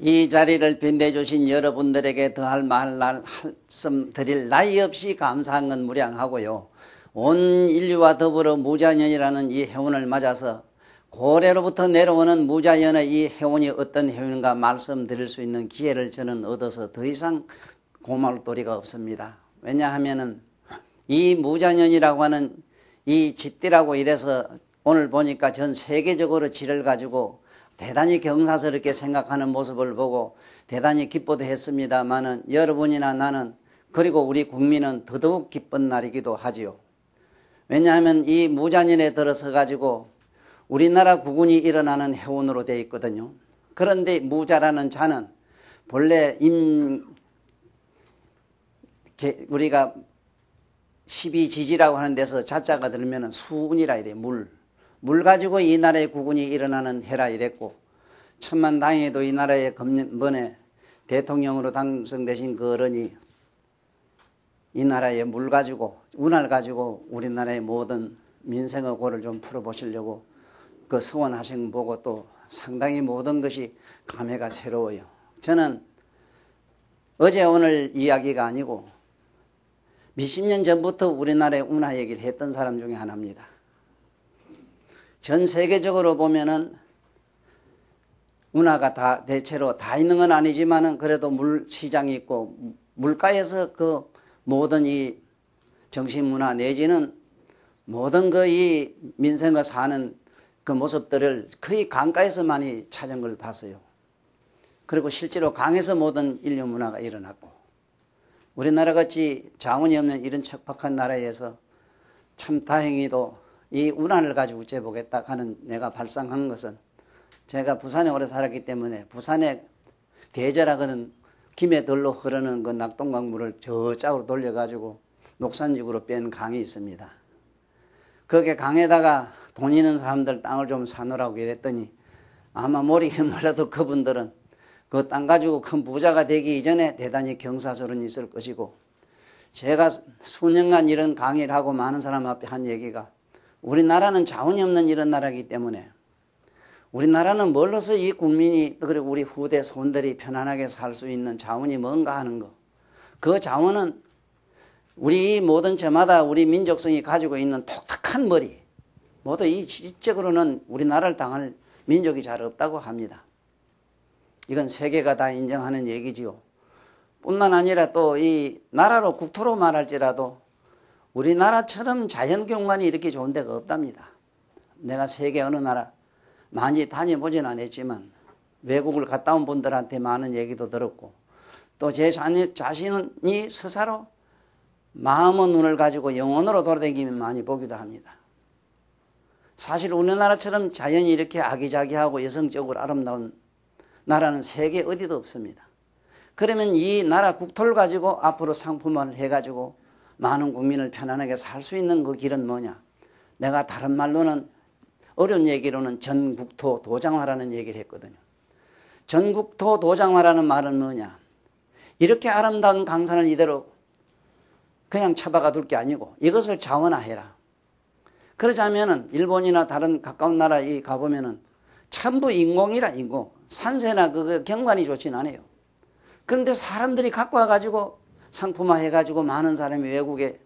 이 자리를 빛내주신 여러분들에게 더할 말씀 드릴 나위 없이 감사한 건 무량하고요. 온 인류와 더불어 무자연이라는 이 해운을 맞아서 고래로부터 내려오는 무자연의 이 해운이 어떤 해운인가 말씀드릴 수 있는 기회를 저는 얻어서 더 이상 고마울 도리가 없습니다. 왜냐하면은 이 무자연이라고 하는 이 짓띠라고 이래서 오늘 보니까 전 세계적으로 지를 가지고 대단히 경사스럽게 생각하는 모습을 보고 대단히 기뻐도 했습니다마는 여러분이나 나는 그리고 우리 국민은 더더욱 기쁜 날이기도 하지요. 왜냐하면 이 무자연에 들어서 가지고 우리나라 국운이 일어나는 해운으로 되어 있거든요. 그런데 무자라는 자는 본래 우리가 12지지라고 하는 데서 자자가 들면 수운이라 이래. 물 가지고 이 나라의 국운이 일어나는 해라 이랬고, 천만다행히도 이 나라의 번에 대통령으로 당선되신 그 어른이 이 나라의 물 가지고 운을 가지고 우리나라의 모든 민생의 고를 좀 풀어보시려고 그 서원하신 보고 또 상당히 모든 것이 감회가 새로워요. 저는 어제 오늘 이야기가 아니고 몇십 년 전부터 우리나라의 운하 얘기를 했던 사람 중에 하나입니다. 전 세계적으로 보면은 운하가 다 대체로 다 있는 건 아니지만은 그래도 물 시장이 있고 물가에서 그 모든 이 정신문화 내지는 모든 그 이 민생을 사는 그 모습들을 거의 강가에서 많이 찾은 걸 봤어요. 그리고 실제로 강에서 모든 인류 문화가 일어났고, 우리나라 같이 자원이 없는 이런 척박한 나라에서 참 다행히도 이 운하를 가지고 재보겠다 하는 내가 발상한 것은, 제가 부산에 오래 살았기 때문에 부산에 대저라거든 김에 덜로 흐르는 그 낙동강물을 저쪽으로 돌려가지고 녹산지구로 뺀 강이 있습니다. 거기에 강에다가 돈 있는 사람들 땅을 좀 사놓으라고 이랬더니 아마 모르긴 몰라도 그분들은 그 땅 가지고 큰 부자가 되기 이전에 대단히 경사스러운 있을 것이고, 제가 수년간 이런 강의를 하고 많은 사람 앞에 한 얘기가, 우리나라는 자원이 없는 이런 나라이기 때문에 우리나라는 뭘로서 이 국민이 그리고 우리 후대 손들이 편안하게 살 수 있는 자원이 뭔가 하는 거, 그 자원은 우리 모든 저마다 우리 민족성이 가지고 있는 독특한 머리, 모두 이 지적으로는 우리나라를 당할 민족이 잘 없다고 합니다. 이건 세계가 다 인정하는 얘기지요. 뿐만 아니라 또 이 나라로 국토로 말할지라도 우리나라처럼 자연경관이 이렇게 좋은 데가 없답니다. 내가 세계 어느 나라 많이 다녀보진 않았지만 외국을 갔다 온 분들한테 많은 얘기도 들었고, 또 제 자신이 스스로 마음의 눈을 가지고 영혼으로 돌아다니면 많이 보기도 합니다. 사실 우리나라처럼 자연이 이렇게 아기자기하고 여성적으로 아름다운 나라는 세계 어디도 없습니다. 그러면 이 나라 국토를 가지고 앞으로 상품화를 해가지고 많은 국민을 편안하게 살 수 있는 그 길은 뭐냐? 내가 다른 말로는, 어려운 얘기로는 전국토 도장화라는 얘기를 했거든요. 전국토 도장화라는 말은 뭐냐? 이렇게 아름다운 강산을 이대로 그냥 쳐박아 둘 게 아니고 이것을 자원화해라. 그러자면은 일본이나 다른 가까운 나라에 가보면은 전부 인공이라, 인공. 산세나 그 경관이 좋진 않아요. 그런데 사람들이 갖고 와가지고 상품화 해가지고 많은 사람이 외국에,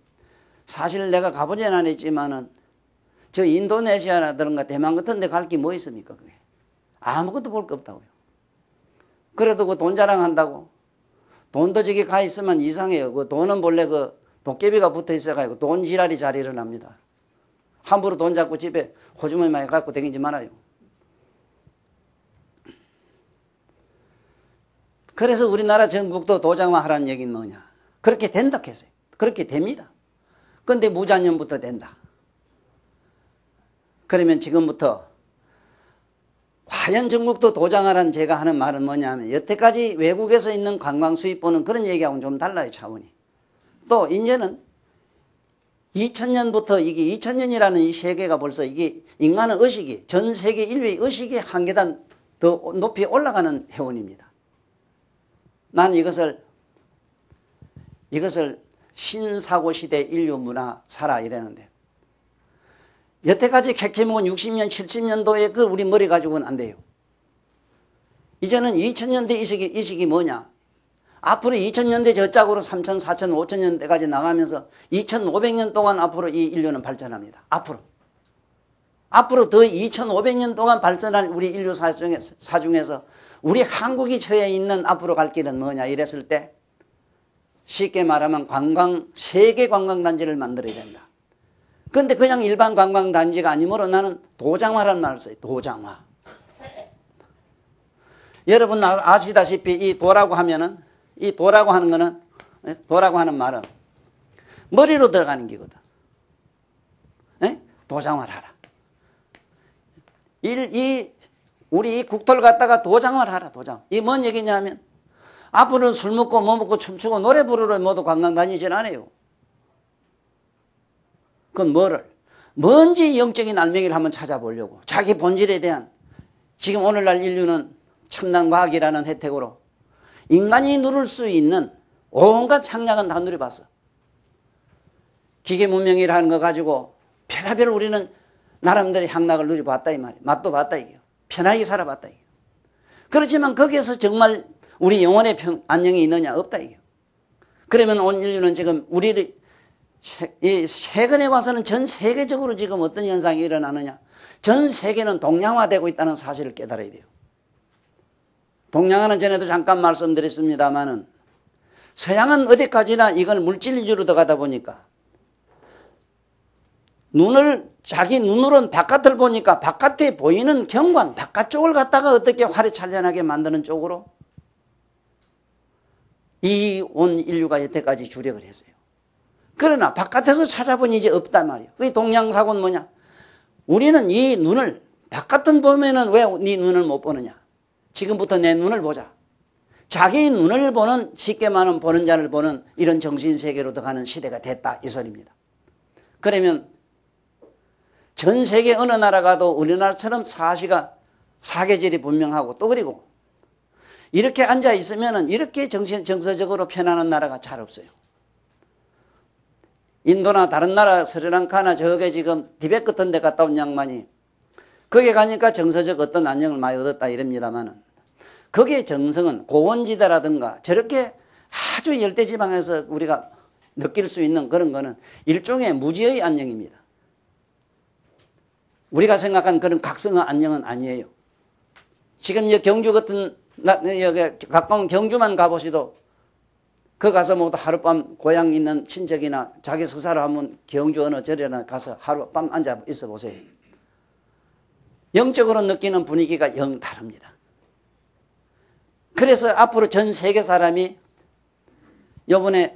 사실 내가 가보진 않았지만은 저 인도네시아라든가 대만 같은 데 갈 게 뭐 있습니까? 그게 아무것도 볼 게 없다고요. 그래도 그 돈 자랑한다고, 돈도 저기 가 있으면 이상해요. 그 돈은 본래 그 도깨비가 붙어 있어가지고 돈 지랄이 잘 일어납니다. 함부로 돈 잡고 집에 호주머니 많이 갖고 다니지 말아요. 그래서 우리나라 전국도 도장화하라는 얘기는 뭐냐? 그렇게 된다 했어요. 그렇게 됩니다. 그런데 무자년부터 된다. 그러면 지금부터 과연 전국도 도장화라는 제가 하는 말은 뭐냐면, 여태까지 외국에서 있는 관광 수입 보는 그런 얘기하고는 좀 달라요, 차원이. 또 이제는 2000년부터 이게 2000년이라는 이 세계가 벌써 이게 인간의 의식이, 전 세계 인류의 의식이 한 계단 더 높이 올라가는 해운입니다. 난 이것을 신사고시대 인류 문화사라 이랬는데, 여태까지 캐캐묵은 60년, 70년도에 그 우리 머리 가지고는 안 돼요. 이제는 2000년대 이 시기 뭐냐? 앞으로 2000년대 저짝으로 3000, 4000, 5000년대까지 나가면서 2500년 동안 앞으로 이 인류는 발전합니다. 앞으로 더 2500년 동안 발전할 우리 인류 사중에서 우리 한국이 처해 있는 앞으로 갈 길은 뭐냐 이랬을 때 쉽게 말하면 세계 관광단지를 만들어야 된다. 그런데 그냥 일반 관광단지가 아니므로 나는 도장화라는 말을 써요. 도장화. 여러분 아시다시피 이 도라고 하면은 이 도라고 하는 거는 도라고 하는 말은 머리로 들어가는 기거든. 도장화를 하라. 우리 이 국토를 갖다가 도장화를 하라. 도장. 이게 뭔 얘기냐면 앞으로는 술 먹고 뭐 먹고 춤추고 노래 부르러 모두 관광 다니질 않아요. 그건 뭔지 영적인 알맹이를 한번 찾아보려고. 자기 본질에 대한 지금 오늘날 인류는 첨단 과학이라는 혜택으로 인간이 누릴 수 있는 온갖 향락은 다 누려봤어. 기계 문명이라는 거 가지고 별의별 우리는 나름대로 향락을 누려봤다 이 말이야. 맛도 봤다 이게. 편하게 살아봤다 이게. 그렇지만 거기에서 정말 우리 영혼의 안녕이 있느냐 없다 이게. 그러면 온 인류는 지금 우리를 최근에 와서는 전 세계적으로 지금 어떤 현상이 일어나느냐. 전 세계는 동양화되고 있다는 사실을 깨달아야 돼요. 동양화는 전에도 잠깐 말씀드렸습니다만은 서양은 어디까지나 이걸 물질 위주로 들어가다 보니까 자기 눈으로는 바깥을 보니까 바깥에 보이는 경관, 바깥쪽을 갖다가 어떻게 화려찬란하게 만드는 쪽으로 이 온 인류가 여태까지 주력을 했어요. 그러나 바깥에서 찾아보니 이제 없단 말이에요. 그 동양사고는 뭐냐? 우리는 이 눈을 바깥은 보면은 왜 네 눈을 못 보느냐? 지금부터 내 눈을 보자. 자기 눈을 보는 쉽게 말하면 보는 자를 보는 이런 정신세계로 들어가는 시대가 됐다 이 소리입니다. 그러면 전 세계 어느 나라 가도 우리나라처럼 사계절이 분명하고 또 그리고 이렇게 앉아 있으면은 이렇게 정서적으로 편안한 나라가 잘 없어요. 인도나 다른 나라 스리랑카나 저게 지금 티벳 같은 데 갔다 온 양반이 거기에 가니까 정서적 어떤 안정을 많이 얻었다 이럽니다만은 거기에 정성은 고원지대라든가 저렇게 아주 열대지방에서 우리가 느낄 수 있는 그런 거는 일종의 무지의 안녕입니다. 우리가 생각한 그런 각성의 안녕은 아니에요. 지금 경주 같은 여기 가까운 경주만 가보시도 그 가서 모두 하룻밤 고향 있는 친척이나 자기 스사로 한번 경주 어느 절에나 가서 하룻밤 앉아 있어 보세요. 영적으로 느끼는 분위기가 영 다릅니다. 그래서 앞으로 전 세계 사람이 요번에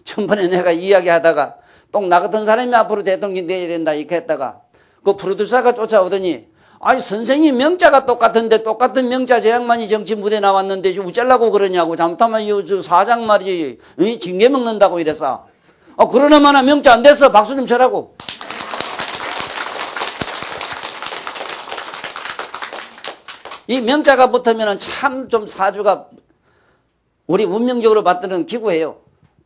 전번에 내가 이야기하다가 똥 나 같은 사람이 앞으로 대통령이 돼야 된다 이렇게 했다가 그 프로듀서가 쫓아오더니 아니 선생님 명자가 똑같은데 똑같은 명자 저 양반이 정치 무대 나왔는데 어쩌려고 그러냐고 잘못하면 저 사장 말이지 징계 먹는다고 이랬어. 그러나마나 명자 안 됐어. 박수 좀 쳐라고. 이 명자가 붙으면 참 좀 사주가 우리 운명적으로 받드는 기구예요.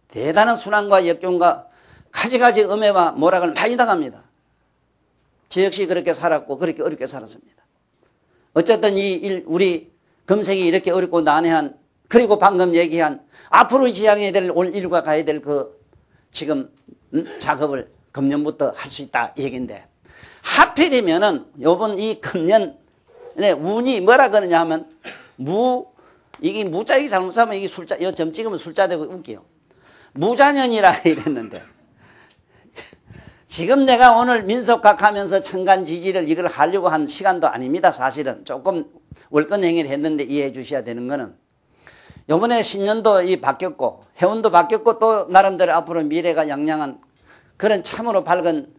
대단한 순환과 역경과 가지가지 음해와 모락을 많이 당합니다. 저 역시 그렇게 살았고 그렇게 어렵게 살았습니다. 어쨌든 우리 금생이 이렇게 어렵고 난해한 그리고 방금 얘기한 앞으로 지향해야 될 올 인류가 가야 될 그 지금 작업을 금년부터 할 수 있다 이 얘기인데 하필이면은 요번 이 금년 운이 뭐라 그러냐 하면 이게 무자 이게 잘못 사면 이게 술자 요 점 찍으면 술자 되고 웃겨요. 무자년이라 이랬는데 지금 내가 오늘 민속각하면서 천간지지를 이걸 하려고 한 시간도 아닙니다. 사실은 조금 월권행위를 했는데 이해해 주셔야 되는 거는 요번에 신년도 바뀌었고 해운도 바뀌었고 또 나름대로 앞으로 미래가 양양한 그런 참으로 밝은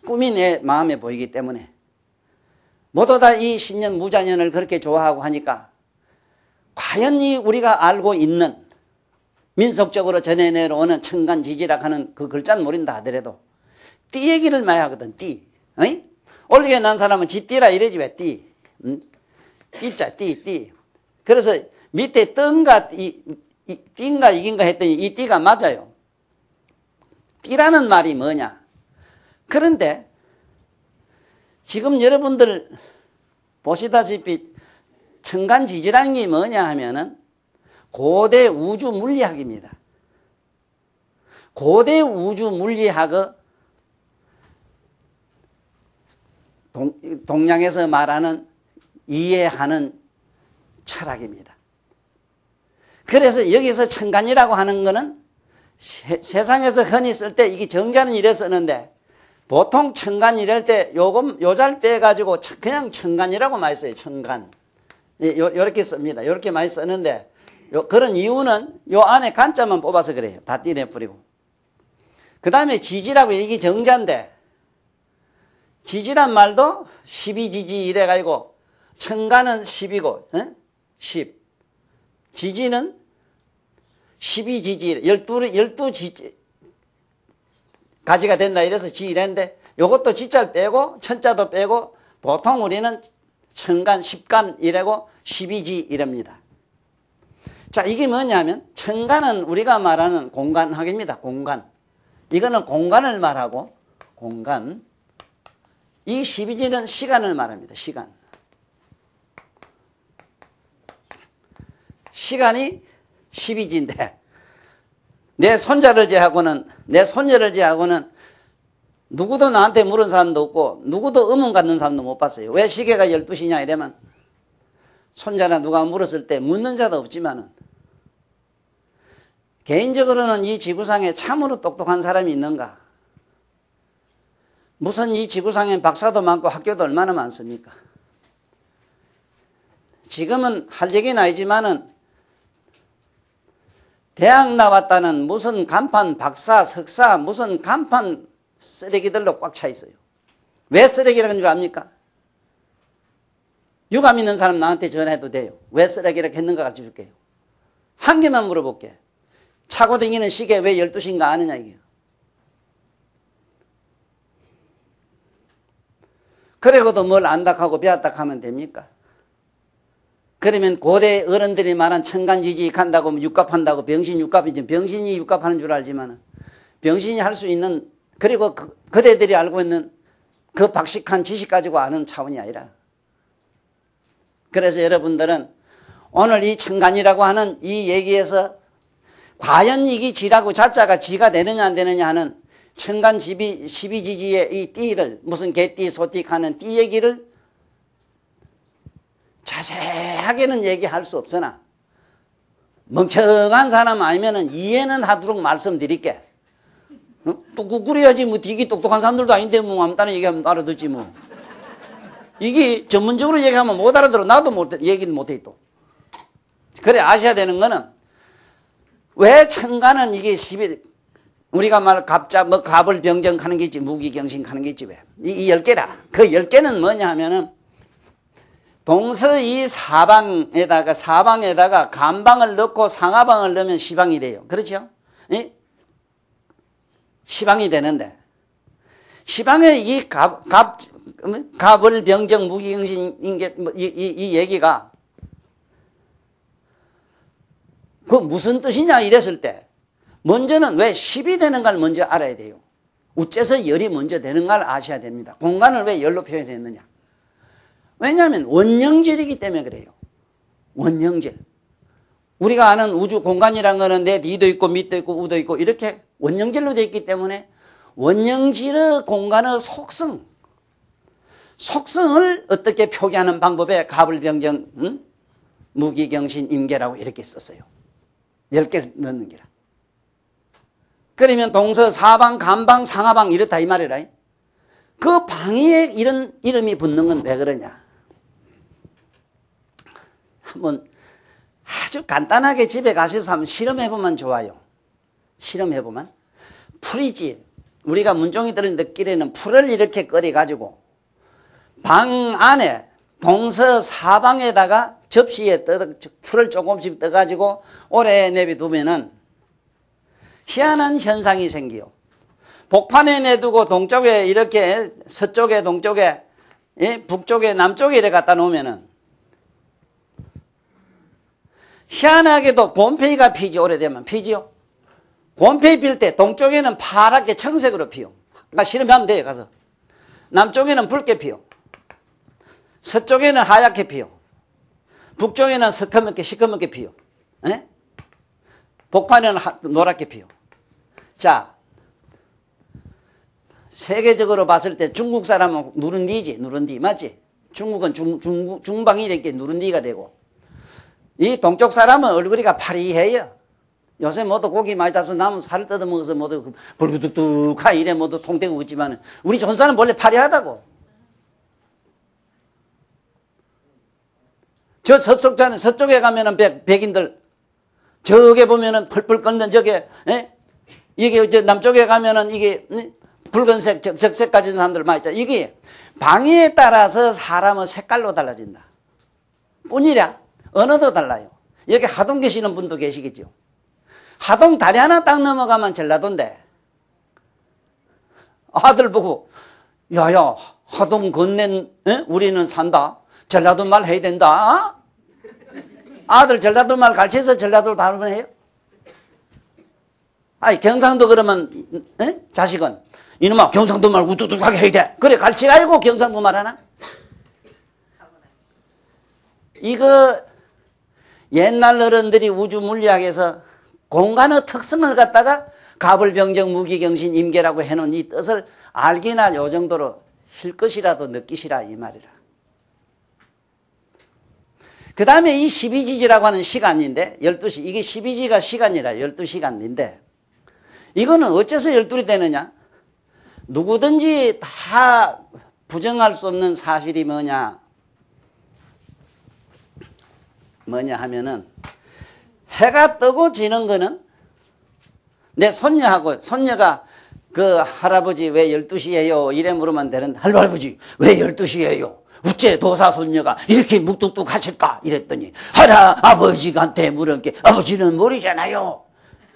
꿈이 내 마음에 보이기 때문에 모두 다 이 신년 무자년을 그렇게 좋아하고 하니까 과연 우리가 알고 있는 민속적으로 전해 내려오는 천간지지라 하는 그 글자는 모른다 하더라도 띠 얘기를 많이 하거든. 띠. 올리게 난 사람은 지띠라 이러지 왜 띠. 띠자 띠. 그래서 밑에 뜬가 띠인가 이긴가 했더니 이 띠가 맞아요. 띠라는 말이 뭐냐. 그런데 지금 여러분들 보시다시피 천간지지라는 게 뭐냐 하면은 고대 우주 물리학입니다. 고대 우주 물리학의 동양에서 말하는 이해하는 철학입니다. 그래서 여기서 천간이라고 하는 거는 세상에서 흔히 쓸 때 이게 정자는 이래 쓰는데 보통 천간 이럴 때 요잘 빼가지고 그냥 천간이라고 많이 써요. 천간. 요렇게 씁니다. 요렇게 많이 쓰는데 그런 이유는 요 안에 간자만 뽑아서 그래요. 다 띠내뿌리고. 그 다음에 지지라고 이게 정자인데 지지란 말도 12지지 이래가지고 천간은 10이고 10 지지는 12지지 12지지 가지가 된다 이래서 지 이랬는데 요것도 지자를 빼고 천자도 빼고 보통 우리는 천간 10간 이래고 12지 이랍니다. 자, 이게 뭐냐면 천간은 우리가 말하는 공간학입니다. 공간. 이거는 공간을 말하고 공간. 이 12지는 시간을 말합니다. 시간. 시간이 12지인데 내 손자를 제하고는 내 손녀를 제하고는 누구도 나한테 물은 사람도 없고 누구도 의문 갖는 사람도 못 봤어요. 왜 시계가 12시냐 이러면 손자나 누가 물었을 때 묻는 자도 없지만은 개인적으로는 이 지구상에 참으로 똑똑한 사람이 있는가? 무슨 이 지구상에 박사도 많고 학교도 얼마나 많습니까? 지금은 할 얘기는 아니지만은 대학 나왔다는 무슨 간판 박사, 석사, 무슨 간판 쓰레기들로 꽉 차 있어요. 왜 쓰레기라는 줄 압니까? 유감 있는 사람 나한테 전화해도 돼요. 왜 쓰레기라고 했는가 가르쳐 줄게요. 한 개만 물어볼게. 차고 다니는 시계 왜 12시인가 아느냐 이게요. 그래도 뭘 안다 하고 배웠다 하면 됩니까? 그러면 고대 어른들이 말한 천간지지익한다고 육갑한다고 병신 육갑이지 병신이 육갑하는 줄 알지만 병신이 할 수 있는 그리고 그대들이 알고 있는 그 박식한 지식 가지고 아는 차원이 아니라 그래서 여러분들은 오늘 이 천간이라고 하는 이 얘기에서 과연 이게 지라고 자자가 지가 되느냐 안 되느냐 하는 천간 12지지의 이 띠를 무슨 개띠 소띠 하는 띠 얘기를 자세하게는 얘기할 수 없으나 멍청한 사람 아니면 이해는 하도록 말씀드릴게. 또 그래야지 뭐 되게 똑똑한 사람들도 아닌데 뭐 아무따나 얘기하면 알아듣지 뭐. 이게 전문적으로 얘기하면 못 알아들어. 나도 얘기는 못해 또. 그래 아셔야 되는 거는 왜 천간은 이게 12 우리가 말 갑자 뭐 갑을 병정하는 게 있지 무기경신하는 게 있지 왜. 이 10개라. 그 10개는 뭐냐 하면은 동서이 사방에다가 간방을 넣고 상하방을 넣으면 시방이 돼요. 그렇죠? 예? 시방이 되는데 시방에 이 갑을 병정 무기경신인 게 이 얘기가 그 무슨 뜻이냐 이랬을 때 먼저는 왜 10이 되는 걸 먼저 알아야 돼요. 우째서 열이 먼저 되는 걸 아셔야 됩니다. 공간을 왜 열로 표현했느냐. 왜냐하면 원형질이기 때문에 그래요. 원형질. 우리가 아는 우주 공간이란 거는 내 니도 있고 밑도 있고 우도 있고 이렇게 원형질로 되어 있기 때문에 원형질의 공간의 속성을 어떻게 표기하는 방법에 갑을병정 무기경신 임계라고 이렇게 썼어요. 10개를 넣는 게라. 그러면 동서 사방 간방 상하방 이렇다 이 말이라. 그 방위에 이런 이름이 붙는 건 왜 그러냐. 한번 아주 간단하게 집에 가셔서 한번 실험해보면 좋아요. 실험해보면 풀이지. 우리가 문종이들은 느끼려는 풀을 이렇게 끓여가지고 방 안에 동서 사방에다가 접시에 풀을 조금씩 떠가지고 오래 내비두면은 희한한 현상이 생겨요. 복판에 내두고 동쪽에 이렇게 서쪽에 동쪽에 북쪽에 남쪽에 이렇게 갖다 놓으면은 희한하게도 곰팡이가 피지 오래되면 피지요. 곰팡이 필 때 동쪽에는 파랗게 청색으로 피요. 그러니까 실험하면 돼요 가서. 남쪽에는 붉게 피요. 서쪽에는 하얗게 피요. 북쪽에는 시커멓게 시커멓게 피요. 에? 북한에는 노랗게 피요. 자, 세계적으로 봤을 때 중국 사람은 누른디지, 누른디. 맞지? 중국은 중방이 되게 누른디가 되고, 이 동쪽 사람은 얼굴이가 파리해요. 요새 모두 고기 많이 잡숴서 남은 살을 뜯어먹어서 모두 불구뚝뚝하 이래 모두 통대고 있지만, 우리 존사는 원래 파리하다고. 저 서쪽에 가면은 백인들, 저게 보면은 펄펄 끓는 저게, 에? 이게 저 남쪽에 가면은 이게, 붉은색, 적색 가진 사람들 많이 있잖아. 이게 방위에 따라서 사람의 색깔로 달라진다. 뿐이라, 언어도 달라요. 여기 하동 계시는 분도 계시겠죠. 하동 다리 하나 딱 넘어가면 전라도인데, 아들 보고, 야야, 하동 건넨, 우리는 산다. 전라도 말 해야 된다. 아들 전라도 말 가르쳐서 전라도를 발음해요? 아니, 경상도 그러면, 자식은, 이놈아, 경상도 말 우뚝뚝하게 해야 돼. 그래, 가르쳐가지고 경상도 말 하나? 이거, 옛날 어른들이 우주 물리학에서 공간의 특성을 갖다가 가불병정 무기경신 임계라고 해놓은 이 뜻을 알기나 요 정도로 힐 것이라도 느끼시라 이 말이라. 그 다음에 이 12지지라고 하는 시간인데 12시, 이게 12지가 시간이라 12시간인데 이거는 어째서 12이 되느냐? 누구든지 다 부정할 수 없는 사실이 뭐냐 하면은 해가 뜨고 지는 거는 내 손녀가 그 할아버지 왜 12시에요? 이래 물으면 되는데 할아버지 왜 12시에요? 어째 도사 손녀가 이렇게 묵뚝뚝 하실까? 이랬더니 할아버지한테 물은 게 아버지는 모르잖아요.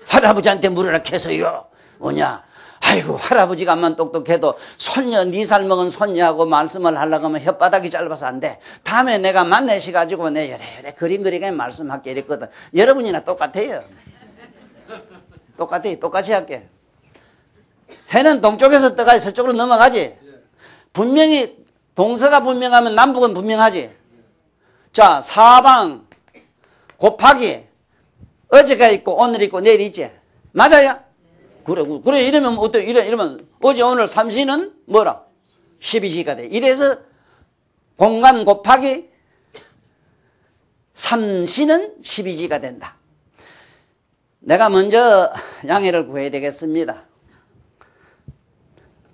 할아버지한테 물으라 해서요. 뭐냐? 아이고 할아버지가만 똑똑해도 손녀 네 살 먹은 손녀하고 말씀을 하려고 하면 혓바닥이 짧아서 안 돼. 다음에 내가 만나셔가지고 내 여래 그림 그리게 말씀할게 이랬거든. 여러분이나 똑같아요. 똑같아요. 똑같이 할게. 해는 동쪽에서 떠가 서쪽으로 넘어가지. 분명히 동서가 분명하면 남북은 분명하지. 자, 사방 곱하기 어제가 있고 오늘 있고 내일 있지. 맞아요? 그래 이러면 어때? 이러면 어제 오늘 3시는 뭐라? 12시가 돼. 이래서 공간 곱하기 3시는 12시가 된다. 내가 먼저 양해를 구해야 되겠습니다.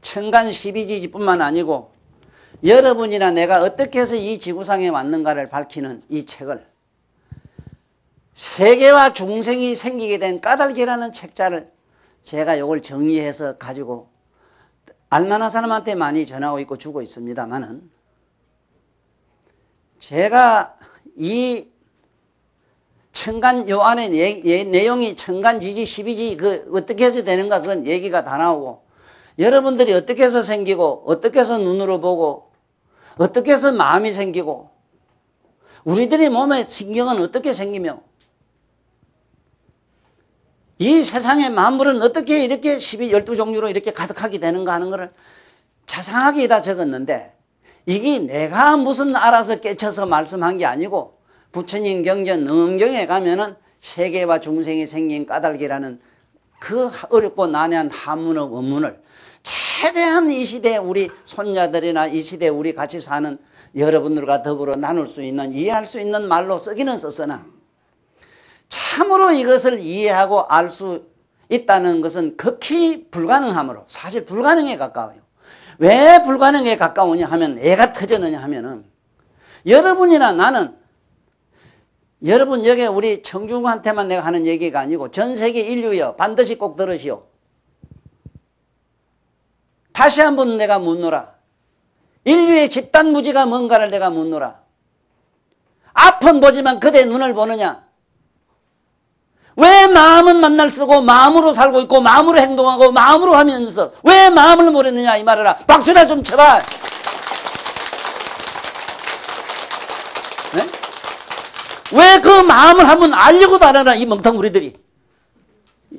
천간 12지지뿐만 아니고 여러분이나 내가 어떻게 해서 이 지구상에 왔는가를 밝히는 이 책을 세계와 중생이 생기게 된 까닭이라는 책자를 제가 이걸 정리해서 가지고 알만한 사람한테 많이 전하고 있고 주고 있습니다만은 제가 이 천간 요 안에 내용이 천간지지 12지 그 어떻게 해서 되는가 그건 얘기가 다 나오고 여러분들이 어떻게 해서 생기고 어떻게 해서 눈으로 보고 어떻게 해서 마음이 생기고 우리들의 몸의 신경은 어떻게 생기며 이 세상의 만물은 어떻게 이렇게 12종류로 이렇게 가득하게 되는가 하는 것을 자상하게 다 적었는데 이게 내가 무슨 알아서 깨쳐서 말씀한 게 아니고 부처님 경전 능엄경에 가면은 세계와 중생이 생긴 까닭이라는 그 어렵고 난해한 한문의 원문을 최대한 이 시대 우리 손자들이나 이 시대 우리 같이 사는 여러분들과 더불어 나눌 수 있는 이해할 수 있는 말로 쓰기는 썼으나 참으로 이것을 이해하고 알 수 있다는 것은 극히 불가능하므로 사실 불가능에 가까워요. 왜 불가능에 가까우냐 하면 애가 터졌느냐 하면은 여러분이나 나는 여러분 여기 우리 청중한테만 내가 하는 얘기가 아니고 전 세계 인류여 반드시 꼭 들으시오. 다시 한번 내가 묻노라. 인류의 집단무지가 뭔가를 내가 묻노라. 앞은 보지만 그대 눈을 보느냐. 왜 마음은 만날 쓰고 마음으로 살고 있고 마음으로 행동하고 마음으로 하면서 왜 마음을 모르느냐 이 말이라. 박수나 좀 쳐봐. 네? 왜 그 마음을 한번 알려고도 안 하나 이 멍텅구리들이.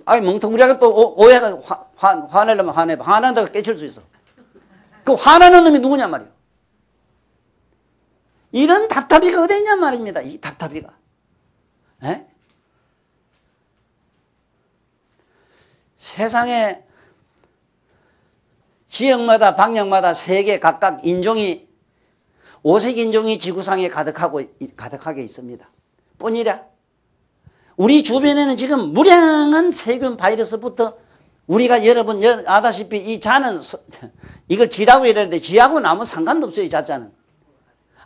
아니 멍텅구리가 또 오해가 화내려면 화난다고 깨칠 수 있어. 그 화나는 놈이 누구냐 말이야. 이런 답답이가 어디 있냔 말입니다. 이 답답이가. 에? 세상에 지역마다 방역마다 세계 각각 인종이 오색 인종이 지구상에 가득하게 있습니다. 뿐이라 우리 주변에는 지금 무량한 세균 바이러스부터 우리가 여러분 아다시피 이 자는 이걸 지라고 이러는데 지하고는 아무 상관도 없어요. 이 자자는.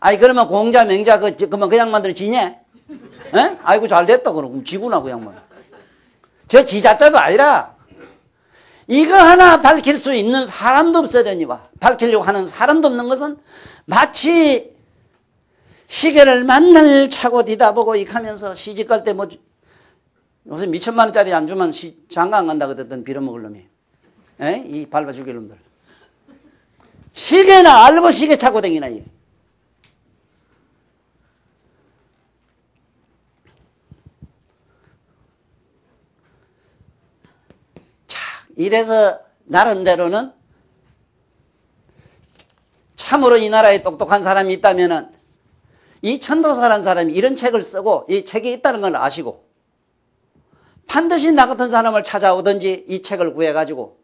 아니 그러면 공자 맹자 그러면 그 양반들 지냐? 에? 아이고 잘됐다 그러고 지구나 그 양반. 저 지자자도 아니라 이거 하나 밝힐 수 있는 사람도 없어야되니와 밝히려고 하는 사람도 없는 것은 마치 시계를 만날 차고 뒤다보고 이하면서 시집 갈 때 뭐 요새 몇천만 원짜리 안 주면 장가 안 간다 그랬던 빌어먹을 놈이. 에? 이 밟아 죽일 놈들. 시계나 알고 시계 차고 다니나 이. 이래서 나름대로는 참으로 이 나라에 똑똑한 사람이 있다면은 이 천도사라는 사람이 이런 책을 쓰고 이 책이 있다는 걸 아시고 반드시 나 같은 사람을 찾아오든지 이 책을 구해가지고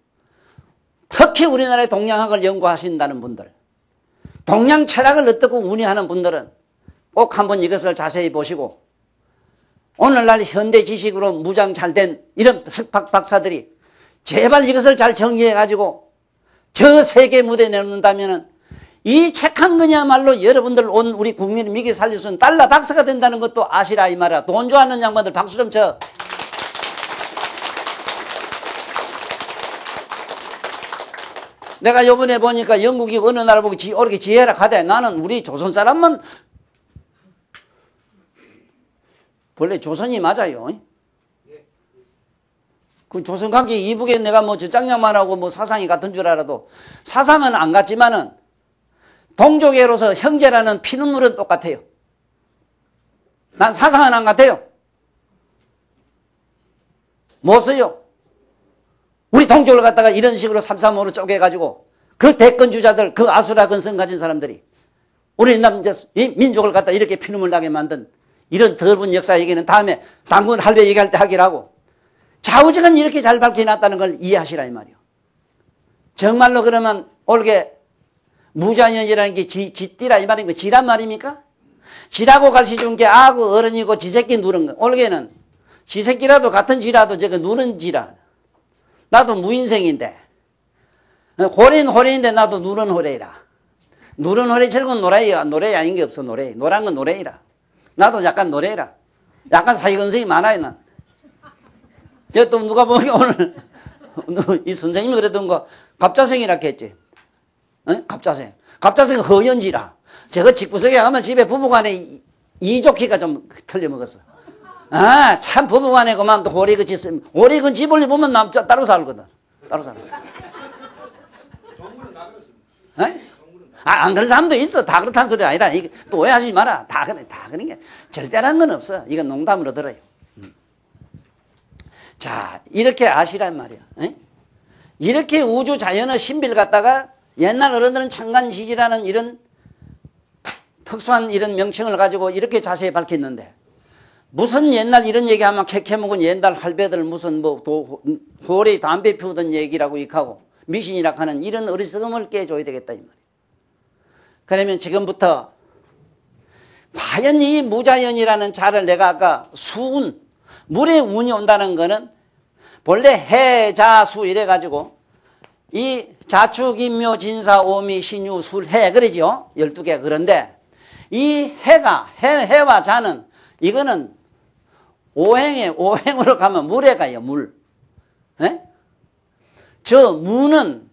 특히 우리나라의 동양학을 연구하신다는 분들, 동양 철학을 어떻고 운이하는 분들은 꼭 한번 이것을 자세히 보시고 오늘날 현대 지식으로 무장 잘된 이런 석박 박사들이 제발 이것을 잘 정리해가지고 저 세계 무대에 내놓는다면 이 책 한 거냐말로 여러분들 온 우리 국민을 미개 살릴 수 있는 달러 박사가 된다는 것도 아시라 이 말이야. 돈 좋아하는 양반들 박수 좀 쳐. 내가 요번에 보니까 영국이 어느 나라 보고 이렇게 지혜라 가대. 나는 우리 조선 사람만 원래 조선이 맞아요. 그 조선관계 이북에 내가 뭐 저장량만하고 뭐 사상이 같은 줄 알아도 사상은 안 같지만은 동족애로서 형제라는 피눈물은 똑같아요. 난 사상은 안 같아요. 뭐써요? 우리 동족을 갖다가 이런 식으로 삼삼오로 쪼개가지고 그 대권주자들, 그 아수라 근성 가진 사람들이 우리 이 민족을 갖다 이렇게 피눈물 나게 만든 이런 더러운 역사 얘기는 다음에 당군 할배 얘기할 때 하기로 하고 좌우지간 이렇게 잘 밝혀놨다는 걸 이해하시라 이 말이요. 정말로 그러면 올게 무자연이라는 게 지띠라 이 말입니까? 지란 말입니까? 지라고 가르쳐 준 게 아구 어른이고 지새끼 누른 거. 올게는 지새끼라도 같은 지라도 저거 누른 지라. 나도 무인생인데 호래인데 나도 누른 호래이라. 누른 호래처럼 노래 아닌 게 없어. 노란 건 노래이라. 나도 약간 노래이라. 약간 사회근성이 많아요 난. 또 누가 보니까 오늘 이 선생님이 그랬던 거 갑자생이라 했지. 어? 갑자생. 갑자생은 허연지라. 저거 집구석에 가면 집에 부부간에 이족희가 좀 틀려먹었어. 아, 참 부부간에 그만 또 호리근 짓 쓰면 호리근 집을 보면 남자 따로 살거든. 따로 살아. 안 그런 사람도 있어. 다 그렇다는 소리 아니라. 또 오해하지 마라. 다 그런 게 절대라는 건 없어. 이건 농담으로 들어요. 자, 이렇게 아시란 말이야. 에? 이렇게 우주 자연의 신비를 갖다가 옛날 어른들은 창간시지라는 이런 특수한 이런 명칭을 가지고 이렇게 자세히 밝혔는데 무슨 옛날 이런 얘기하면 캐캐묵은 옛날 할배들 무슨 뭐 호래 담배 피우던 얘기라고 익하고 미신이라 하는 이런 어리석음을 깨줘야 되겠다 이 말이야. 그러면 지금부터 과연 이 무자연이라는 자를 내가 아까 수운 물에 운이 온다는 거는 본래 해, 자, 수 이래가지고 이 자축, 인묘, 진사, 오미, 신유, 술, 해 그러죠. 12개 그런데 이 해와 자는 이거는 오행으로 가면 물에 가요. 물. 에? 저 무는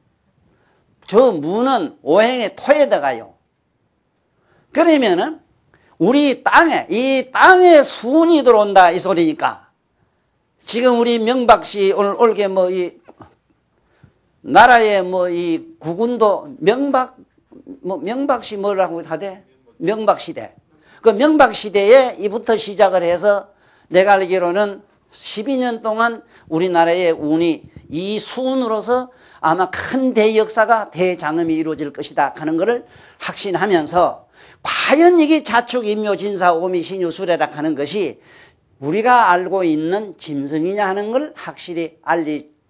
오행의 토에 들어가요. 그러면은 우리 이 땅에 수운이 들어온다 이 소리니까 지금 우리 명박씨 오늘 올게 뭐 이 나라의 뭐 이 국군도 명박씨 뭐라고 하대? 명박시대. 그 명박시대에 이부터 시작을 해서 내가 알기로는 12년 동안 우리나라의 운이 이 수운으로서 아마 큰 대역사가 대장엄이 이루어질 것이다 하는 것을 확신하면서 과연 이게 자축 인묘 진사 오미 신유 수레라 하는 것이 우리가 알고 있는 짐승이냐 하는 걸 확실히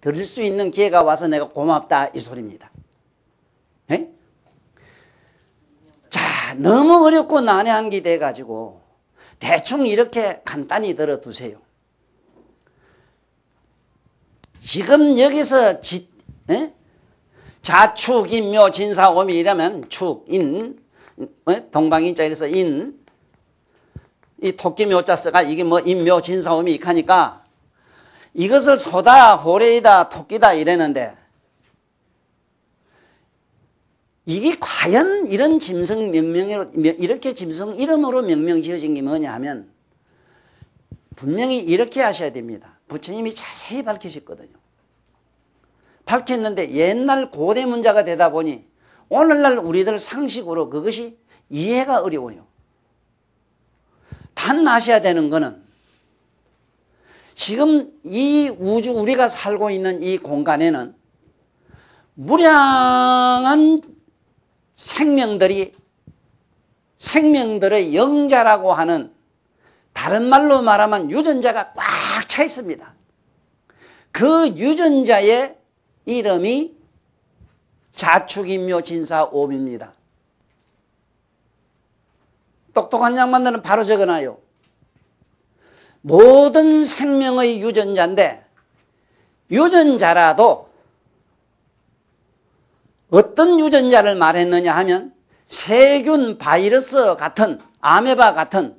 들을 수 있는 기회가 와서 내가 고맙다 이 소리입니다. 네? 자, 너무 어렵고 난해한 게 돼가지고 대충 이렇게 간단히 들어두세요. 지금 여기서 자축 인묘 진사 오미 이러면 축, 인, 동방인자 이래서 인, 이 토끼 묘자 써가 이게 뭐 인묘 진사 오미 익하니까 이것을 소다, 호래이다, 토끼다 이랬는데 이게 과연 이런 짐승 명명으로 이렇게 짐승 이름으로 명명 지어진 게 뭐냐 하면 분명히 이렇게 하셔야 됩니다. 부처님이 자세히 밝히셨거든요. 밝혔는데 옛날 고대 문자가 되다 보니 오늘날 우리들 상식으로 그것이 이해가 어려워요. 단 아셔야 되는 거는 지금 이 우주 우리가 살고 있는 이 공간에는 무량한 생명들의 영자라고 하는 다른 말로 말하면 유전자가 꽉 차 있습니다. 그 유전자의 이름이 자축인묘 진사 오미입니다. 똑똑한 양반들은 바로 적어놔요. 모든 생명의 유전자인데 유전자라도 어떤 유전자를 말했느냐 하면 세균, 바이러스 같은 아메바 같은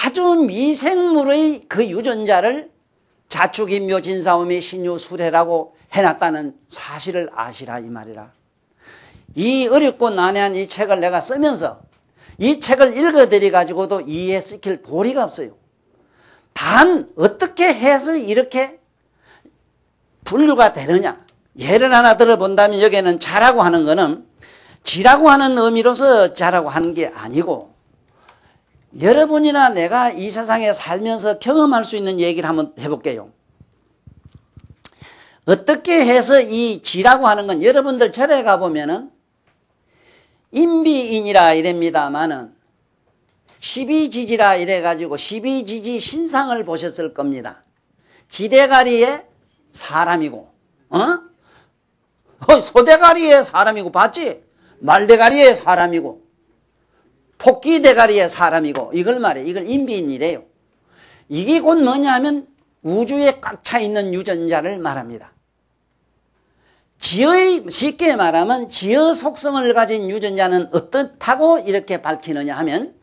아주 미생물의 그 유전자를 자축인묘 진사오미 신유 수레라고 해놨다는 사실을 아시라 이 말이라. 이 어렵고 난해한 이 책을 내가 쓰면서 이 책을 읽어드려 가지고도 이해시킬 도리가 없어요. 단 어떻게 해서 이렇게 분류가 되느냐. 예를 하나 들어본다면 여기에는 자라고 하는 거는 지라고 하는 의미로서 자라고 하는 게 아니고 여러분이나 내가 이 세상에 살면서 경험할 수 있는 얘기를 한번 해볼게요. 어떻게 해서 이 지라고 하는 건 여러분들 절에 가보면은 인비인이라 이랍니다마는 12지지라 이래가지고 12지지 신상을 보셨을 겁니다. 지대가리에 사람이고, 소대가리에 사람이고, 봤지? 말대가리에 사람이고, 토끼 대가리에 사람이고, 이걸 말해. 이걸 인비인이래요. 이게 곧 뭐냐 하면 우주에 꽉 차 있는 유전자를 말합니다. 쉽게 말하면 지의 속성을 가진 유전자는 어떻다고 이렇게 밝히느냐 하면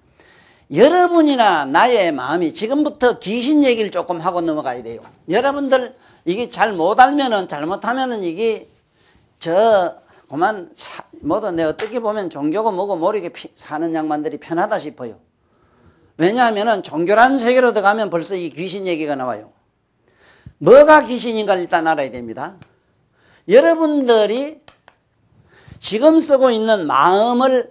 여러분이나 나의 마음이 지금부터 귀신 얘기를 조금 하고 넘어가야 돼요. 여러분들 이게 잘 못 알면은 잘못하면은 이게 그만 뭐도 내 어떻게 보면 종교고 뭐고 모르게 사는 양반들이 편하다 싶어요. 왜냐하면은 종교라는 세계로 들어가면 벌써 이 귀신 얘기가 나와요. 뭐가 귀신인가를 일단 알아야 됩니다. 여러분들이 지금 쓰고 있는 마음은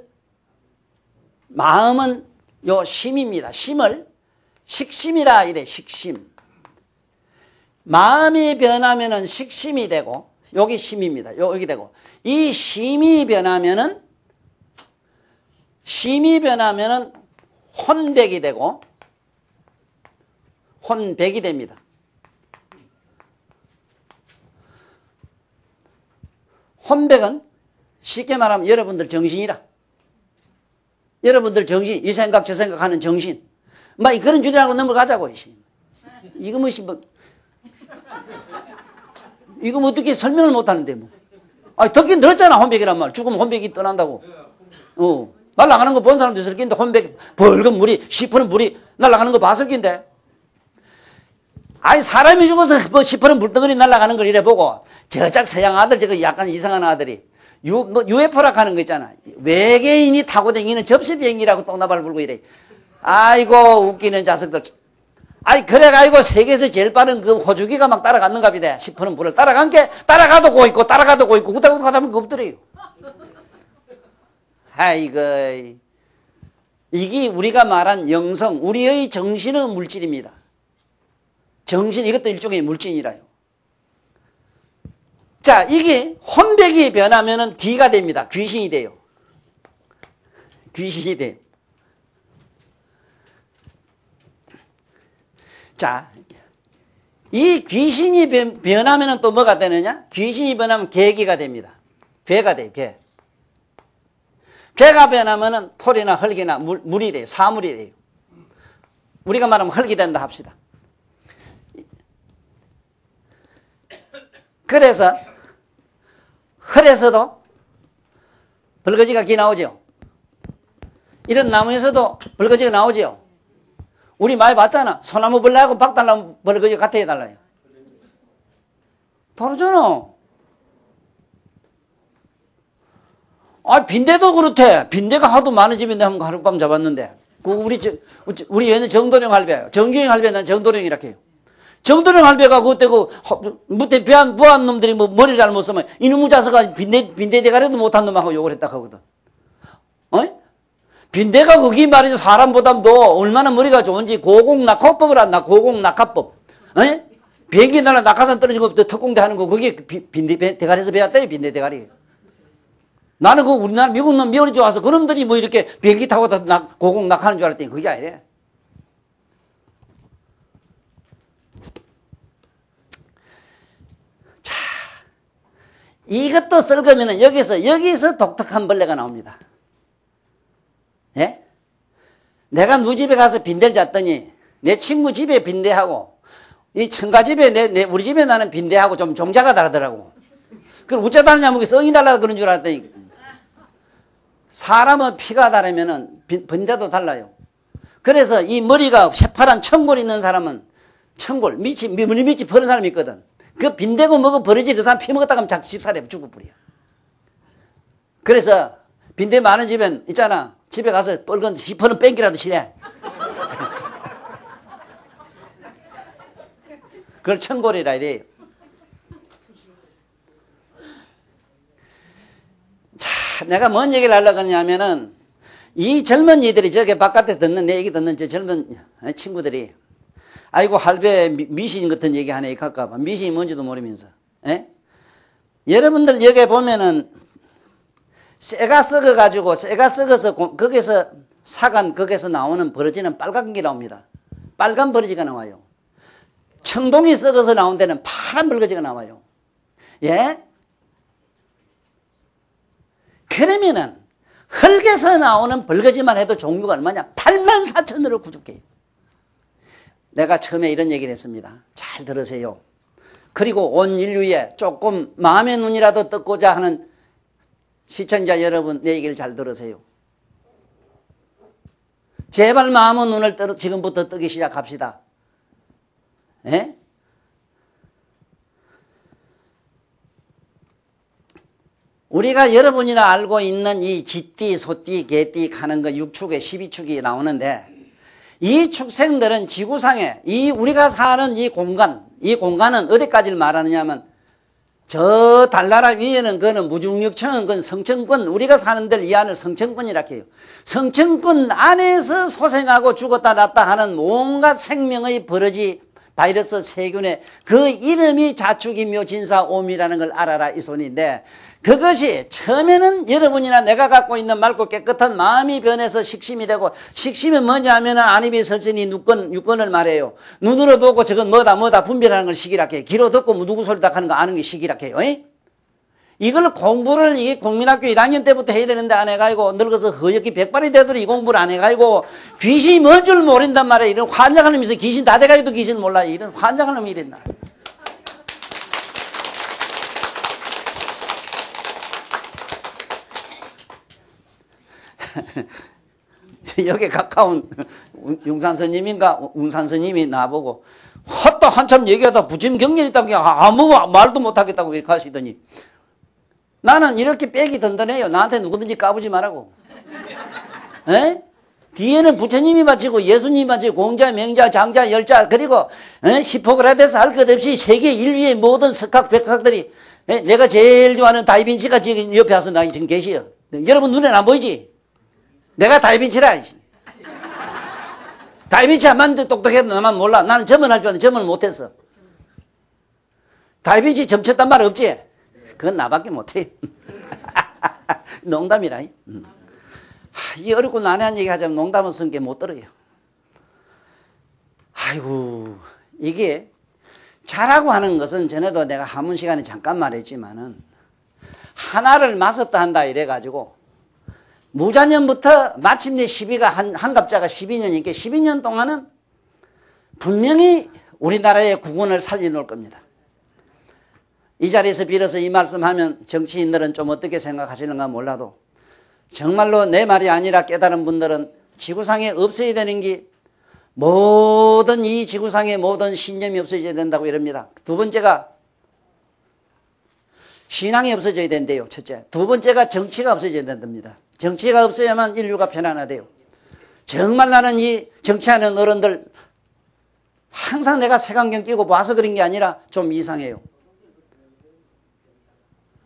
요 심입니다. 심을 식심이라 이래. 식심. 마음이 변하면은 식심이 되고 여기 심입니다. 여기 되고 이 심이 변하면은 혼백이 되고 혼백이 됩니다. 혼백은 쉽게 말하면 여러분들 정신이라. 여러분들 정신, 이 생각 저 생각하는 정신. 막 그런 주제하고 넘어가자고. 이거 이거 뭐 어떻게 설명을 못하는데 뭐. 듣긴 들었잖아. 혼백이란 말. 죽으면 혼백이 떠난다고. 날아가는 거 본 사람도 있을 낀데 혼백 벌금 물이 시퍼런 물이 날아가는 거 봤을 낀데. 사람이 죽어서 뭐 시퍼런 물덩어리 날아가는 걸 이래 보고 저짝 서양 아들 저거 약간 이상한 아들이 UFO라 하는 거 있잖아. 외계인이 타고 다니는 접시 비행기라고 똥나발 불고 이래. 아이고 웃기는 자식들. 그래가지고 세계에서 제일 빠른 그 호주기가 막 따라갔는가 보다. 시퍼런 불을 따라간 게 따라가도 고 있고 후다후다 가다 보면 없더래요. 아이고 이게 우리가 말한 영성, 우리의 정신의 물질입니다. 정신 이것도 일종의 물질이라요. 자, 이게 혼백이 변하면은 귀가 됩니다. 귀신이 돼요. 귀신이 돼요. 자, 이 귀신이 변하면은 또 뭐가 되느냐? 귀신이 변하면 개기가 됩니다. 괴가 돼요, 괴. 괴가 변하면은 토리나 흙이나 물이 돼요. 사물이 돼요. 우리가 말하면 흙이 된다 합시다. 그래서 흙에서도 벌거지가 기 나오죠. 이런 나무에서도 벌거지가 나오죠. 우리 많이 봤잖아. 소나무 벌레하고 박달나무 벌거지 같아 해달라요. 다르잖아. 아, 빈대도 그렇대. 빈대가 하도 많은 집인데 한번 하룻밤 잡았는데. 우리 얘는 정도령 할배예요. 정규영 할배, 난 정도령이라고 해요. 정도령 할배가 그때 무태 부한 놈들이 뭐 머리를 잘못 쓰면 이놈의 자식아 빈대 대가리도 못한 놈하고 욕을 했다 하거든. 어? 빈대가 거기 말이죠. 사람보다도 얼마나 머리가 좋은지 고공낙하법을 한다. 고공낙하법. 어? 비행기 날아 낙하산 떨어지고 특공대 하는 거 그게 빈대 대가리에서 배웠다. 빈대 대가리. 나는 우리나라 미국 놈 미원이 좋아서 그놈들이 뭐 이렇게 비행기 타고 고공 낙하는 줄 알았더니 그게 아니래. 자, 이것도 썰거면은 여기서 독특한 벌레가 나옵니다. 예? 내가 누 집에 가서 빈대를 잤더니 내 친구 집에 빈대하고 이 청가 집에 우리 집에 나는 빈대하고 좀 종자가 다르더라고. 그럼 어쩌다 다르냐면 성이 달라 그런 줄 알았더니 사람은 피가 다르면은 빈대도 달라요. 그래서 이 머리가 새파란 청골 있는 사람은 청골 밑이 버는 사람이 있거든. 그 빈대고 뭐고 버리지 그 사람 피 먹었다가 하면 작살에 죽어버려. 그래서 빈대 많은 집엔 있잖아. 집에 가서 빨간 시퍼는 뺑기라도 치래. 그걸 청골이라 이래요. 자, 내가 뭔 얘기를 하려고 하냐면은 이 젊은이들이 저기 바깥에 듣는 내 얘기 듣는 저 젊은 친구들이 아이고 할배 미신 같은 얘기 하네 할까봐 미신이 뭔지도 모르면서 에? 여러분들 여기 보면은 쇠가 썩어서 거기서 사간 거기서 나오는 버러지는 빨간 게 나옵니다. 빨간 버러지가 나와요. 청동이 썩어서 나온 데는 파란 벌거지가 나와요. 예? 그러면은 흙에서 나오는 벌거지만 해도 종류가 얼마냐? 84,000으로 부족해요. 내가 처음에 이런 얘기를 했습니다. 잘 들으세요. 그리고 온 인류에 조금 마음의 눈이라도 떴고자 하는 시청자 여러분 내 얘기를 잘 들으세요. 제발 마음의 눈을 지금부터 뜨기 시작합시다. 예? 우리가 여러분이나 알고 있는 이 쥐띠, 소띠, 개띠 가는 거 6축에 12축이 나오는데 이 축생들은 지구상에 우리가 사는 이 공간은 어디까지를 말하느냐면 저 달나라 위에는 그거는 무중력층은 그건 성층권 우리가 사는 데를 이 안을 성층권이라고 해요. 성층권 안에서 소생하고 죽었다 났다 하는 온갖 생명의 버러지 바이러스 세균의 그 이름이 자축인묘 진사오미라는 걸 알아라 이 손인데 그것이 처음에는 여러분이나 내가 갖고 있는 맑고 깨끗한 마음이 변해서 식심이 되고 식심이 뭐냐 하면 안입이 설전이 육건을 말해요. 눈으로 보고 저건 뭐다 분별하는 걸 식이라고 해요. 귀로 듣고 누구 소리 딱 하는 거 아는 게 식이라고 해요. 이걸 공부를 이 국민학교 1학년 때부터 해야 되는데 안 해가지고 늙어서 허옇게 백발이 되도록 이 공부를 안 해가지고 귀신이 뭔 줄 모른단 말이에요. 이런 환장하는 놈이 있어. 귀신 다 돼가지고 귀신 몰라요. 이런 환장하는 놈이 이랬나. 여기 가까운 용산 스님인가 운산 스님이 나보고 헛다 한참 얘기하다 부침 경련이 있다고 아무 말도 못하겠다고 이렇게 하시더니 나는 이렇게 빽이 든든해요. 나한테 누구든지 까부지 말라고. 에? 뒤에는 부처님이 바치고 예수님이 바치고 공자, 명자, 장자, 열자 그리고 히포크라테스 할 것 없이 세계 인류의 모든 석학, 백학들이 내가 제일 좋아하는 다이빈치가 지금 옆에 와서 나 지금 계시요. 여러분 눈에는 안 보이지? 내가 다이빈치라. 다이빈치 한 번 똑똑해도 나만 몰라. 나는 점을 할 줄 아는데 점을 못했어. 다이빈치 점 쳤단 말 없지? 그건 나밖에 못해. 농담이라. 이 어렵고 난해한 얘기 하자면 농담을 쓴 게 못 들어요. 아이고, 이게 잘하고 하는 것은 전에도 내가 한문 시간에 잠깐 말했지만은 하나를 맞았다 한다 이래가지고 무자년부터 마침내 12가 한갑자가 12년이니까 12년 동안은 분명히 우리나라의 국운을 살려놓을 겁니다. 이 자리에서 빌어서 이 말씀하면 정치인들은 좀 어떻게 생각하시는가 몰라도 정말로 내 말이 아니라 깨달은 분들은 지구상에 없어야 되는 게 모든 이 지구상의 모든 신념이 없어져야 된다고 이럽니다. 두 번째가 신앙이 없어져야 된대요. 첫째. 두 번째가 정치가 없어져야 된답니다. 정치가 없어야만 인류가 편안하대요. 정말 나는 이 정치하는 어른들 항상 내가 색안경 끼고 봐서 그런 게 아니라 좀 이상해요.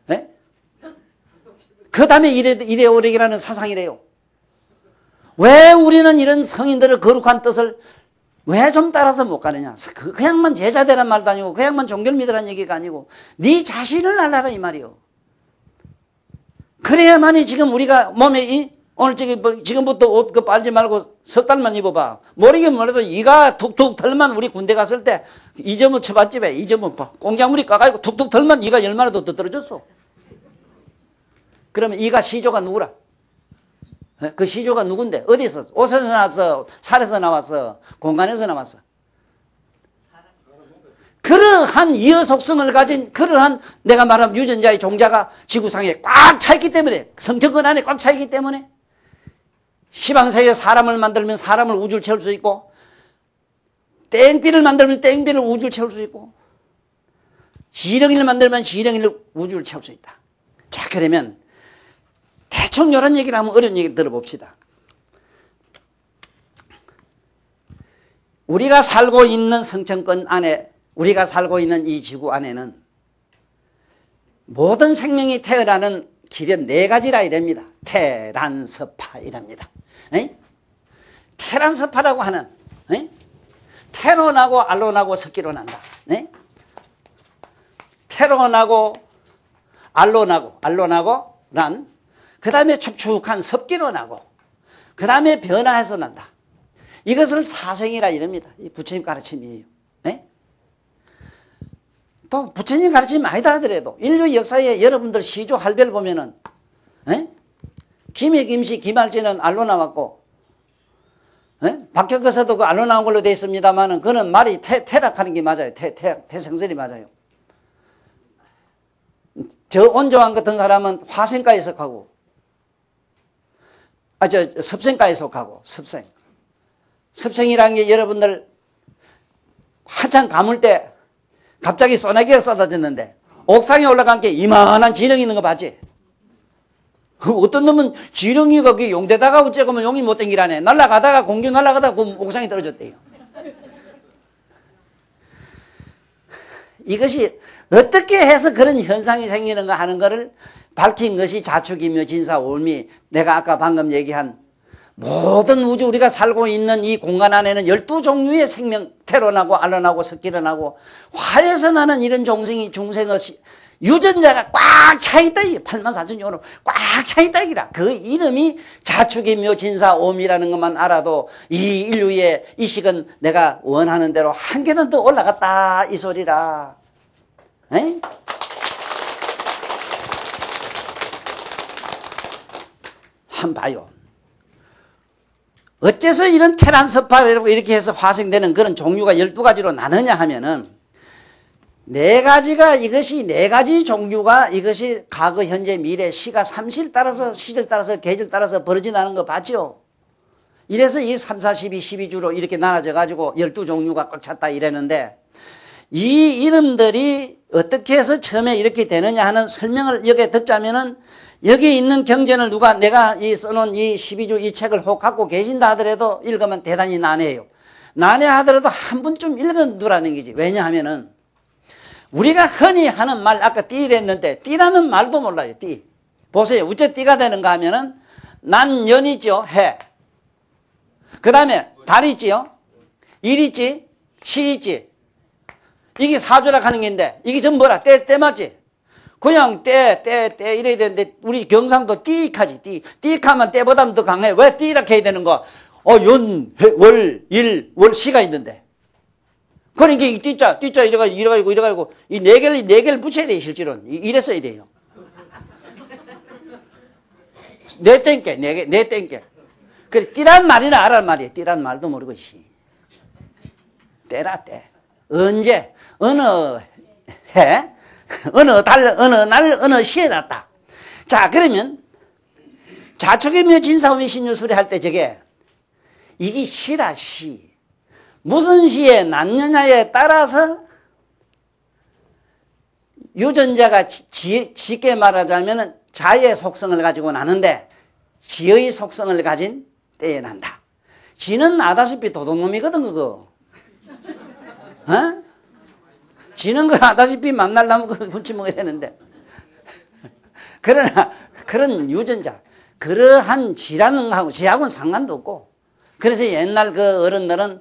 네? 그 다음에 이데올로기라는 사상이래요. 왜 우리는 이런 성인들의 거룩한 뜻을 왜 좀 따라서 못 가느냐. 그냥만 제자되란 말도 아니고 그냥만 종교를 믿으란 얘기가 아니고 네 자신을 알아라 이 말이요. 그래야만이 지금 우리가 몸에 오늘 지금부터 옷 빨지 말고 석 달만 입어봐. 모르긴 몰라도 이가 툭툭 털만 우리 군대 갔을 때 이점은 처갓집에 이점은 공장물이 까가지고 툭툭 털만 이가 10마리 더 떨어졌어. 그러면 이가 시조가 누구라? 그 시조가 누군데? 어디서? 옷에서 나왔어? 살에서 나왔어? 공간에서 나왔어? 그러한 이어 속성을 가진 그러한 내가 말한 유전자의 종자가 지구상에 꽉 차있기 때문에 성천권 안에 꽉 차있기 때문에 시방세계에 사람을 만들면 사람을 우주를 채울 수 있고 땡비를 만들면 땡비를 우주를 채울 수 있고 지렁이를 만들면 지렁이를 우주를 채울 수 있다. 자, 그러면 대충 이런 얘기를 하면 어려운 얘기를 들어봅시다. 우리가 살고 있는 성천권 안에 우리가 살고 있는 이 지구 안에는 모든 생명이 태어나는 길은 4가지라 이랍니다. 테란스파 이랍니다. 테란스파라고 하는 테론하고 알론하고 섞기로 난다. 테론하고 알론하고 란 그 다음에 축축한 섭기로 나고 그 다음에 변화해서 난다. 이것을 사생이라 이럽니다. 이 부처님 가르침이에요. 또 부처님 가르침 아니다 하더라도 인류 역사에 여러분들 시조 할배를 보면은 김해 김씨 김할지는 알로 나왔고 박혁거서도 그 알로 나온 걸로 되어 있습니다만은 그는 말이 태락하는 게 맞아요. 태생설이 맞아요. 저 온조왕 같은 사람은 화생과에 속하고 섭생과에 속하고 섭생이라는 게 여러분들 한참 가물 때 갑자기 소나기가 쏟아졌는데 옥상에 올라간 게 이만한 지렁이 있는 거 봤지? 어떤 놈은 지렁이가 거기 용대다가 어째고 하면 용이 못 댕기라네. 날아가다가 공주 날아가다가 그 옥상에 떨어졌대요. 이것이 어떻게 해서 그런 현상이 생기는가 하는 것을 밝힌 것이 자축이며 진사오미, 내가 아까 방금 얘기한 모든 우주 우리가 살고 있는 이 공간 안에는 12종류의 생명, 테론하고 알론하고 섞기론하고 화에서 나는 이런 중생의 유전자가 꽉 차있다. 84,000종으로 꽉 차있다. 그 이름이 자축이며 진사오미라는 것만 알아도 이 인류의 이식은 내가 원하는 대로 한 개는 더 올라갔다 이 소리라. 한 봐요. 어째서 이런 테란스파라고 이렇게 해서 화생되는 그런 종류가 12가지로 나느냐 하면은 4가지가 이것이 4가지 종류가 이것이 과거, 현재, 미래, 시가 삼실 따라서 시절 따라서 계절 따라서 벌어지는 거 봤죠? 이래서 이 3, 4, 12, 12주로 이렇게 나눠져 가지고 12종류가 꽉 찼다 이랬는데 이 이름들이 어떻게 해서 처음에 이렇게 되느냐 하는 설명을 여기에 듣자면은 여기 있는 경전을 내가 써놓은 이 12주 이 책을 혹 갖고 계신다 하더라도 읽으면 대단히 난해해요. 난해하더라도 한 번쯤 읽어두라는 거지. 왜냐하면은 우리가 흔히 하는 말, 아까 띠랬는데 띠라는 말도 몰라요. 띠. 보세요. 어째 띠가 되는가 하면은 난 연이죠. 해. 그 다음에 달 있지요. 일 있지. 시 있지. 이게 사주라 하는 게인데 이게 전부 뭐라? 때 맞지? 그냥 떼 이래야 되는데 우리 경상도 띠익하지. 띠익하면 때보다 더 강해. 왜 띠이렇게 해야 되는 거야? 월, 일, 월, 시가 있는데. 그러니까 이 띠자 이래가지고 이 네 개를 붙여야 돼, 실제로는. 이래 써야 돼요. 네 땡게, 네 땡게. 그래, 띠란 말이나 알란 말이에요. 띠란 말도 모르고, 때라, 때. 언제, 어느 해, 어느 달, 어느 날, 어느 시에 났다. 자, 그러면, 자축이며 진사오미 신유술이 할 때 저게, 이게 시라, 시. 무슨 시에 났느냐에 따라서, 유전자가 쉽게 말하자면 자의 속성을 가지고 나는데, 지의 속성을 가진 때에 난다. 지는 아다시피 도둑놈이거든, 그거. 어? 지는 거 아다시피 만나려면 그거 hun치 먹어야 되는데. 그러나, 그런 유전자, 그러한 지라는 지하고는 상관도 없고. 그래서 옛날 그 어른들은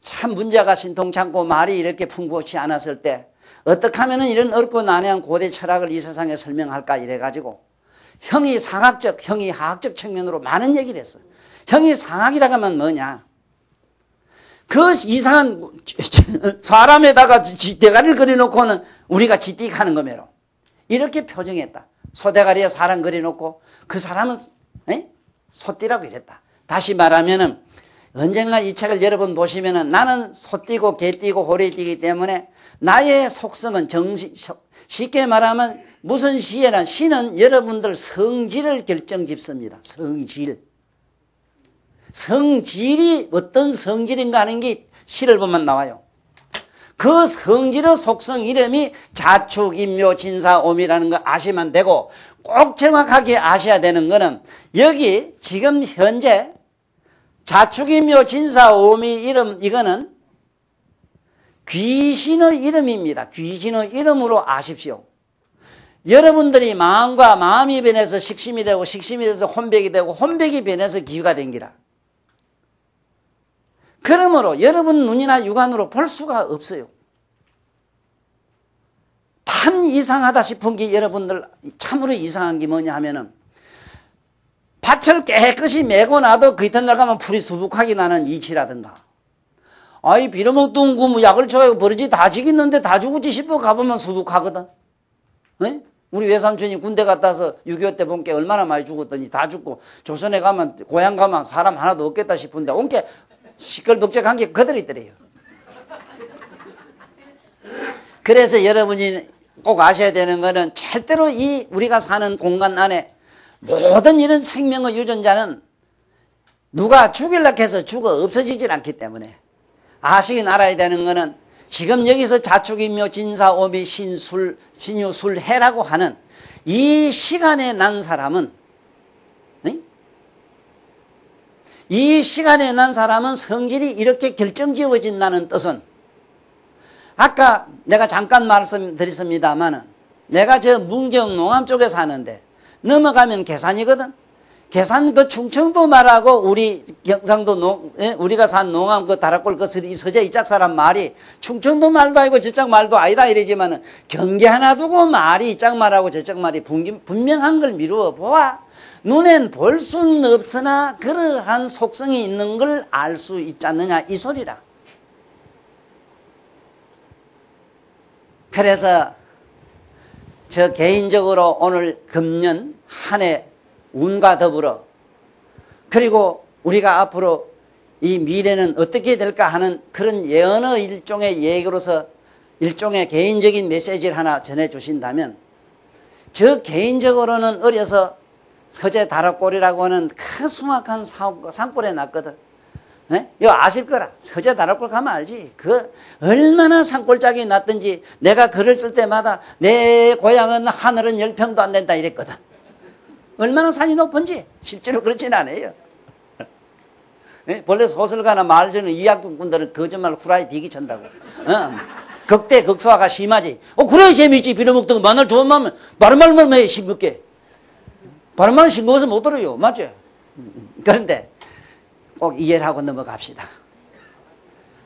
참 문제가 신통찮고 말이 이렇게 풍부하지 않았을 때, 어떻게 하면 이런 어렵고 난해한 고대 철학을 이 세상에 설명할까 이래가지고, 형이 상학적, 형이 하학적 측면으로 많은 얘기를 했어. 형이 상학이라고 하면 뭐냐? 그 이상한 사람에다가 대가리를 그려놓고는 우리가 지띠하는 거매로. 이렇게 표정했다. 소대가리에 사람 그려놓고 그 사람은 소띠라고 이랬다. 다시 말하면은 언젠가 이 책을 여러분 보시면은 나는 소띠고 개띠고 호래띠이기 때문에 나의 속성은 쉽게 말하면 무슨 시에는 시는 여러분들 성질을 결정짓습니다. 성질이 어떤 성질인가 하는 게 시를 보면 나와요. 그 성질의 속성 이름이 자축, 인묘, 진사, 오미라는 거 아시면 되고, 꼭 정확하게 아셔야 되는 거는 여기 지금 현재 자축, 인묘, 진사, 오미 이름, 이거는 귀신의 이름입니다. 귀신의 이름으로 아십시오. 여러분들이 마음과 마음이 변해서 식심이 되고, 식심이 돼서 혼백이 되고, 혼백이 변해서 기후가 된기라. 그러므로 여러분 눈이나 육안으로 볼 수가 없어요. 참 이상하다 싶은 게 여러분들 참으로 이상한 게 뭐냐 하면은 밭을 깨끗이 메고 나도 그 이튿날 가면 풀이 수북하게 나는 이치라든가, 아이 빌어먹던 그 약을 쳐가지고 버릇이 다 지겠는데 다 죽을지 싶어 가보면 수북하거든. 에? 우리 외삼촌이 군대 갔다 와서 6.25 때 본 게 얼마나 많이 죽었더니 다 죽고, 조선에 가면 고향 가면 사람 하나도 없겠다 싶은데 온게 시끌벅적한 게 그대로 있더래요. 그래서 여러분이 꼭 아셔야 되는 거는 절대로 이 우리가 사는 공간 안에 모든 이런 생명의 유전자는 누가 죽일라 해서 죽어 없어지질 않기 때문에 아시긴 알아야 되는 거는 지금 여기서 자축인묘 진사 오미 신술 신유술 해라고 하는 이 시간에 난 사람은, 이 시간에 난 사람은 성질이 이렇게 결정지어진다는 뜻은, 아까 내가 잠깐 말씀드렸습니다만은 내가 저 문경 농암 쪽에 사는데 넘어가면 계산이거든. 계산 그 충청도 말하고 우리 경상도 우리가 산 농암 그 다락골 그 서재 이짝 사람 말이 충청도 말도 아니고 저쪽 말도 아니다 이러지만은 경계 하나 두고 말이 이짝 말하고 저쪽 말이 분명한 걸 미루어 보아 눈엔 볼 수는 없으나 그러한 속성이 있는 걸 알 수 있지 않느냐 이 소리라. 그래서 저 개인적으로 오늘 금년 한 해 운과 더불어, 그리고 우리가 앞으로 이 미래는 어떻게 될까 하는 그런 예언의 일종의 얘기로서 일종의 개인적인 메시지를 하나 전해주신다면, 저 개인적으로는 어려서 서재 다락골이라고 하는 큰 숭악한 산골에 났거든. 이거 아실 거라. 서재 다락골 가면 알지. 그 얼마나 산골짜기 났든지 내가 글을 쓸 때마다 내 고향은 하늘은 10평도 안 된다 이랬거든. 얼마나 산이 높은지 실제로 그렇지는 않아요. 본래 소설가나 말저는 이학군들은 거짓말 후라이 디기 천다고. 극대 극소화가 심하지. 그래야 재미있지. 빌어먹던 거 만날 좋은 마음은 바른 말만 해 싱겁게. 바른 말은 싱거워서 못 들어요. 맞죠? 그런데 꼭 이해를 하고 넘어갑시다.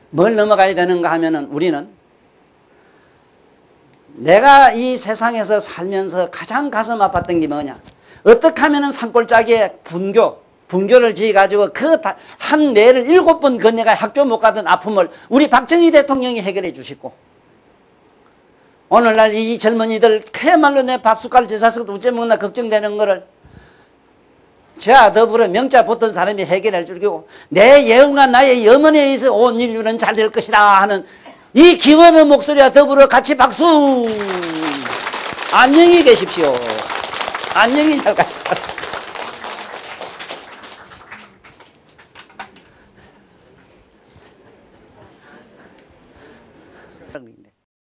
뭘 넘어가야 되는가 하면은 우리는 내가 이 세상에서 살면서 가장 가슴 아팠던 게 뭐냐? 어떻게 하면은 산골짜기에 분교를 지어가지고 그 한 내를 7번 건너가 학교 못 가던 아픔을 우리 박정희 대통령이 해결해 주시고, 오늘날 이 젊은이들 그야말로 내 밥숟갈 저자식도 어째 먹나 걱정되는 거를 저와 더불어 명자 붙던 사람이 해결해 주고, 내 예언과 나의 염원에 의해서 온 인류는 잘 될 것이다 하는 이 기원의 목소리와 더불어 같이 박수! 안녕히 계십시오. 안녕히 잘 가십시오.